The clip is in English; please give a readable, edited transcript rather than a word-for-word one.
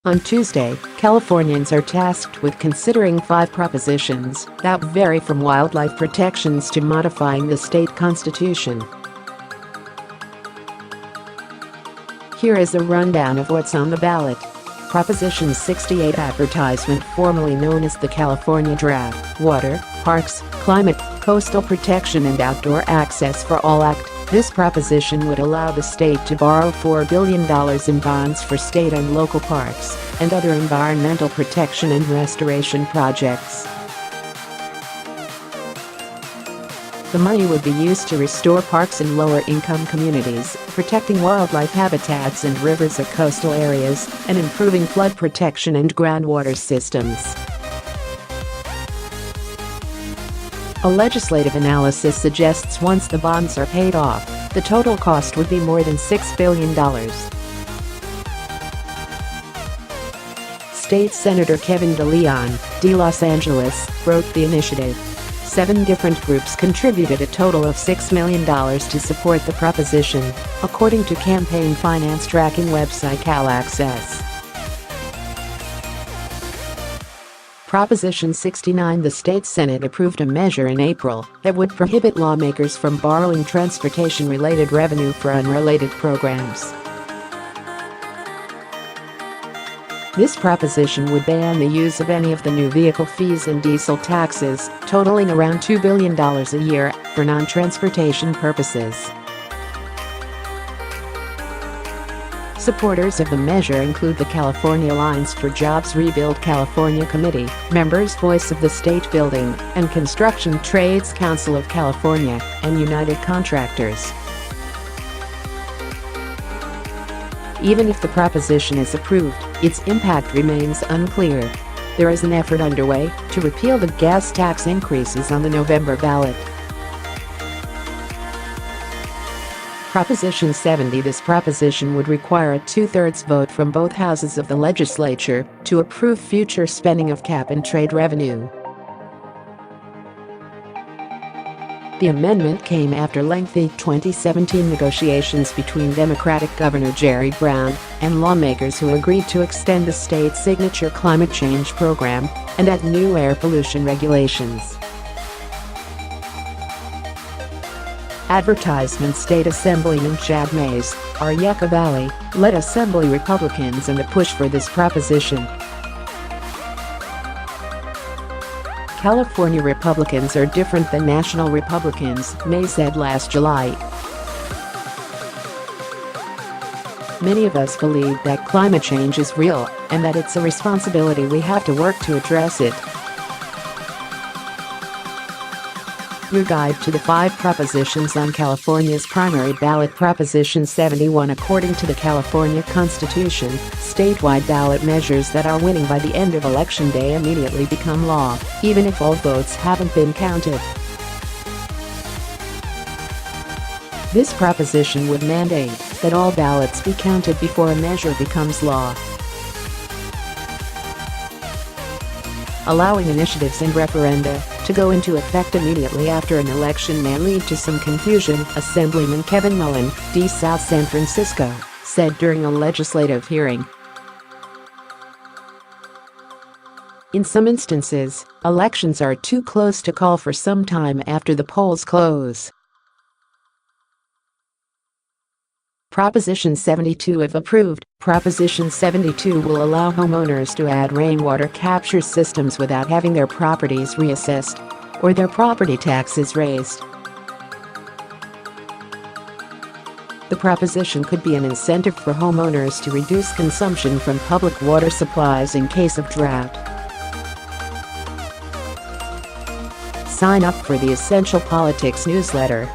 On Tuesday, Californians are tasked with considering 5 propositions that vary from wildlife protections to modifying the state constitution. Here is a rundown of what's on the ballot. Proposition 68 advertisement, formerly known as the California Draft, Water, Parks, Climate, Coastal Protection and Outdoor Access for All Act. This proposition would allow the state to borrow $4 billion in bonds for state and local parks and other environmental protection and restoration projects. The money would be used to restore parks in lower-income communities, protecting wildlife habitats and rivers at coastal areas, and improving flood protection and groundwater systems. A legislative analysis suggests once the bonds are paid off, the total cost would be more than $6 billion. State Senator Kevin De Leon, de Los Angeles, wrote the initiative. 7 different groups contributed a total of $6 million to support the proposition, according to campaign finance tracking website CalAccess. Proposition 69. The state Senate approved a measure in April that would prohibit lawmakers from borrowing transportation-related revenue for unrelated programs. This proposition would ban the use of any of the new vehicle fees and diesel taxes, totaling around $2 billion a year, for non-transportation purposes. Supporters of the measure include the California Alliance for Jobs Rebuild California Committee, members Voice of the State Building and Construction Trades Council of California, and United Contractors. Even if the proposition is approved, its impact remains unclear. There is an effort underway to repeal the gas tax increases on the November ballot. Proposition 70. This proposition would require a 2/3 vote from both houses of the legislature to approve future spending of cap-and-trade revenue. The amendment came after lengthy 2017 negotiations between Democratic Governor Jerry Brown and lawmakers who agreed to extend the state's signature climate change program and add new air pollution regulations. Advertisement. State Assemblyman Chad Mays, R. Yucca Valley, led Assembly Republicans in the push for this proposition. California Republicans are different than national Republicans, Mays said last July. Many of us believe that climate change is real and that it's a responsibility we have to work to address it. Your guide to the 5 propositions on California's primary ballot. Proposition 71. According to the California Constitution, statewide ballot measures that are winning by the end of Election Day immediately become law, even if all votes haven't been counted. This proposition would mandate that all ballots be counted before a measure becomes law. Allowing initiatives and referenda to go into effect immediately after an election may lead to some confusion, Assemblyman Kevin Mullen, D. South San Francisco, said during a legislative hearing. In some instances, elections are too close to call for some time after the polls close. Proposition 72. If approved, Proposition 72 will allow homeowners to add rainwater capture systems without having their properties reassessed or their property taxes raised. The proposition could be an incentive for homeowners to reduce consumption from public water supplies in case of drought. Sign up for the Essential Politics newsletter